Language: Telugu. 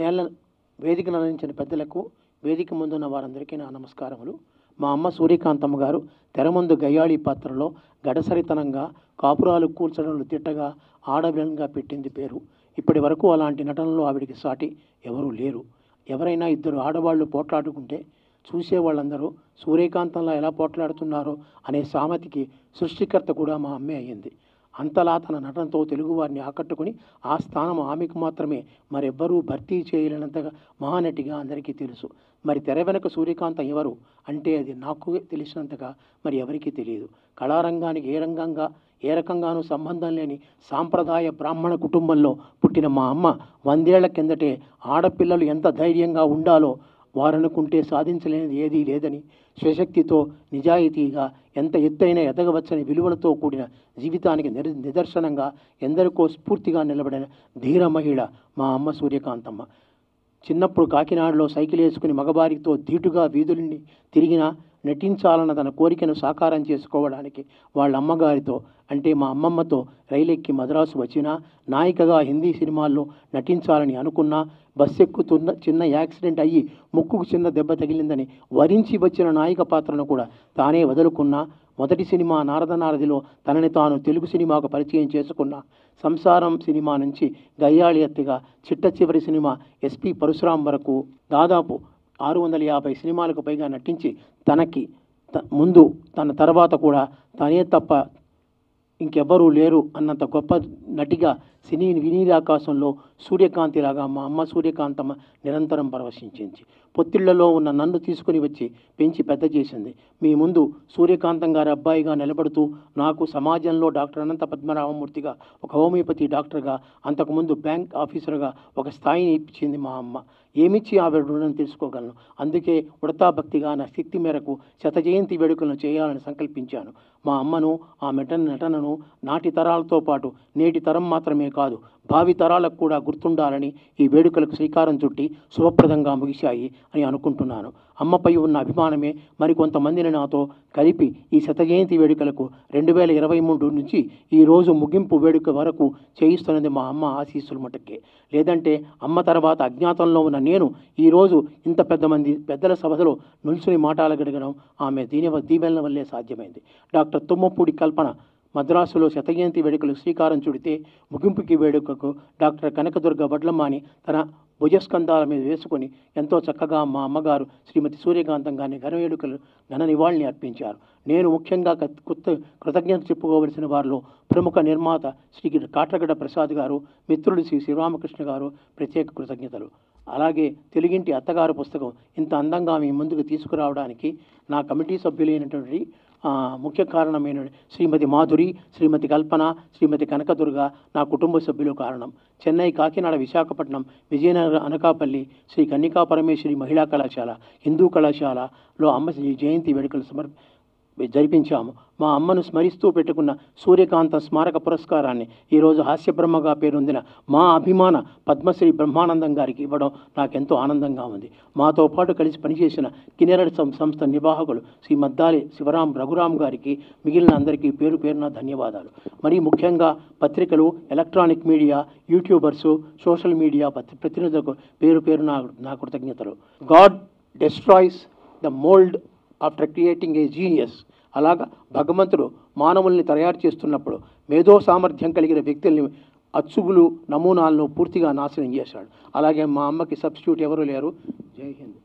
నేల వేదికను అందించిన పెద్దలకు, వేదిక ముందున్న వారందరికీ నా నమస్కారములు. మా అమ్మ సూర్యకాంతమ్మ గారు తెరముందు గయ్యాళి పాత్రలో గడసరితనంగా, కాపురాలు కూల్చడంలో తిట్టగా, ఆడవిలన్గా పెట్టింది పేరు. ఇప్పటి వరకు అలాంటి నటనలో ఆవిడికి సాటి ఎవరూ లేరు. ఎవరైనా ఇద్దరు ఆడవాళ్లు పోట్లాడుకుంటే చూసేవాళ్ళందరూ సూర్యకాంతంలా ఎలా పోట్లాడుతున్నారో అనే సామెతకి సృష్టికర్త కూడా మా అమ్మే అయ్యింది. అంతలా తన నటనతో తెలుగువారిని ఆకట్టుకుని ఆ స్థానం ఆమెకు మాత్రమే, మరెవ్వరూ భర్తీ చేయలేనంతగా మహానటిగా అందరికీ తెలుసు. మరి తెర వెనుక సూర్యకాంతం ఎవరు అంటే అది నాకు తెలిసినంతగా మరి ఎవరికీ తెలియదు. కళారంగానికి ఏ రకంగానూ సంబంధం లేని సాంప్రదాయ బ్రాహ్మణ కుటుంబంలో పుట్టిన మా అమ్మ 100 ఏళ్ల కిందటే ఆడపిల్లలు ఎంత ధైర్యంగా ఉండాలో, వారనుకుంటే సాధించలేనిది ఏదీ లేదని, స్వశక్తితో, నిజాయితీగా ఎంత ఎత్తైన ఎదగవచ్చని విలువలతో కూడిన జీవితానికి నిదర్శనంగా ఎందరికో స్ఫూర్తిగా నిలబడిన ధీర మహిళ మా అమ్మ సూర్యకాంతమ్మ. చిన్నప్పుడు కాకినాడలో సైకిల్ వేసుకుని మగవారితో ధీటుగా వీధుల్ని తిరిగినా నటించాలన్న తన కోరికను సాకారం చేసుకోవడానికి వాళ్ళ అమ్మగారితో అంటే మా అమ్మమ్మతో రైలెక్కి మద్రాసు వచ్చినా, నాయికగా హిందీ సినిమాల్లో నటించాలని అనుకున్నా, బస్సు ఎక్కుతున్న చిన్న యాక్సిడెంట్ అయ్యి ముక్కుకు చిన్న దెబ్బ తగిలిందని వరించి వచ్చిన నాయిక పాత్రను కూడా తానే వదులుకున్నా, మొదటి సినిమా నారదనారదిలో తనని తాను తెలుగు సినిమాకు పరిచయం చేసుకున్న, సంసారం సినిమా నుంచి గయ్యాళి అత్తగా చిట్ట చివరి సినిమా ఎస్పి పరశురాం వరకు దాదాపు 650 సినిమాలకు పైగా నటించి తనకి ముందు తన తర్వాత కూడా తనే తప్ప ఇంకెవ్వరూ లేరు అన్నంత గొప్ప నటిగా సినీ వినీలాకాశంలో సూర్యకాంతిలాగా మా అమ్మ సూర్యకాంతమ్మ నిరంతరం పరవశించింది. పొత్తిళ్లలో ఉన్న నన్ను తీసుకుని వచ్చి పెంచి పెద్ద చేసింది. మీ ముందు సూర్యకాంతం గారి అబ్బాయిగా నిలబడుతూ నాకు సమాజంలో డాక్టర్ అనంత పద్మనాభమూర్తిగా, ఒక హోమియోపతి డాక్టర్గా, అంతకుముందు బ్యాంక్ ఆఫీసర్గా ఒక స్థాయిని ఇచ్చింది మా అమ్మ. ఏమిచ్చి ఆవిడ రుణం తెలుసుకోగలను. అందుకే ఉడతా భక్తిగా నా శక్తి మేరకు 100 జయంతి వేడుకలను చేయాలని సంకల్పించాను. మా అమ్మను, ఆ నటనను నాటి తరాలతో పాటు నేటి తరం మాత్రమే కాదు, భావి తరాలకు కూడా గుర్తుండాలని ఈ వేడుకలకు శ్రీకారం చుట్టి శుభప్రదంగా ముగిశాయి అని అనుకుంటున్నాను. అమ్మపై ఉన్న అభిమానమే మరికొంతమందిని నాతో కలిపి ఈ 100 జయంతి వేడుకలకు 2023 నుంచి ఈరోజు ముగింపు వేడుక వరకు చేయిస్తున్నది మా అమ్మ ఆశీస్సులు మటుకే. లేదంటే అమ్మ తర్వాత అజ్ఞాతంలో ఉన్న నేను ఈరోజు ఇంత పెద్దల సభలో నిల్చుని మాట్లాడగలగడం ఆమె దీవెనల వల్లే సాధ్యమైంది. డాక్టర్ తుమ్మపూడి కల్పన మద్రాసులో 100 జయంతి వేడుకలకు శ్రీకారం చుడితే, ముగింపుకి వేడుకకు డాక్టర్ కనకదుర్గ వడ్లమాని తన భుజస్కంధాల మీద వేసుకొని ఎంతో చక్కగా మా అమ్మగారు శ్రీమతి సూర్యకాంతం గారిని ఘన నివాళిని అర్పించారు. నేను ముఖ్యంగా కృతజ్ఞత చెప్పుకోవలసిన వారిలో ప్రముఖ నిర్మాత శ్రీ కాట్రగడ్డ ప్రసాద్ గారు, మిత్రుడు శ్రీ శివరామకృష్ణ గారు ప్రత్యేక కృతజ్ఞతలు. అలాగే తెలుగింటి అత్తగారు పుస్తకం ఇంత అందంగా మీ ముందుకు తీసుకురావడానికి నా కమిటీ సభ్యులైనటువంటి ముఖ్య కారణమైన శ్రీమతి మాధురి, శ్రీమతి కల్పన, శ్రీమతి కనకదుర్గ నా కుటుంబ సభ్యులు కారణం. చెన్నై, కాకినాడ, విశాఖపట్నం, విజయనగరం, అనకాపల్లి శ్రీ కన్నికా పరమేశ్వరి మహిళా కళాశాల, హిందూ కళాశాలలో అమ్మ జయంతి వేడుకలు జరిపించాము. మా అమ్మను స్మరిస్తూ పెట్టుకున్న సూర్యకాంతం స్మారక పురస్కారాన్ని ఈరోజు హాస్యబ్రహ్మగా పేరొందిన మా అభిమాన పద్మశ్రీ బ్రహ్మానందం గారికి ఇవ్వడం నాకెంతో ఆనందంగా ఉంది. మాతో పాటు కలిసి పనిచేసిన కిన్నెరడి సంస్థ నిర్వాహకులు శ్రీ మద్దాలి రఘురాం గారికి, మిగిలిన అందరికీ పేరు పేరున ధన్యవాదాలు. మరి ముఖ్యంగా పత్రికలు, electronic media, YouTubers, social media ప్రతినిధులకు పేరు పేరు నా కృతజ్ఞతలు. God destroys the mould after creating a genius. అలాగా భగవంతుడు మానవుల్ని తయారు చేస్తున్నప్పుడు మేధో సామర్థ్యం కలిగిన వ్యక్తుల్ని, అచ్చుగులు, నమూనాలను పూర్తిగా నాశనం చేశాడు. అలాగే మా అమ్మకి సబ్స్టిట్యూట్ ఎవరు లేరు. జై హింద్.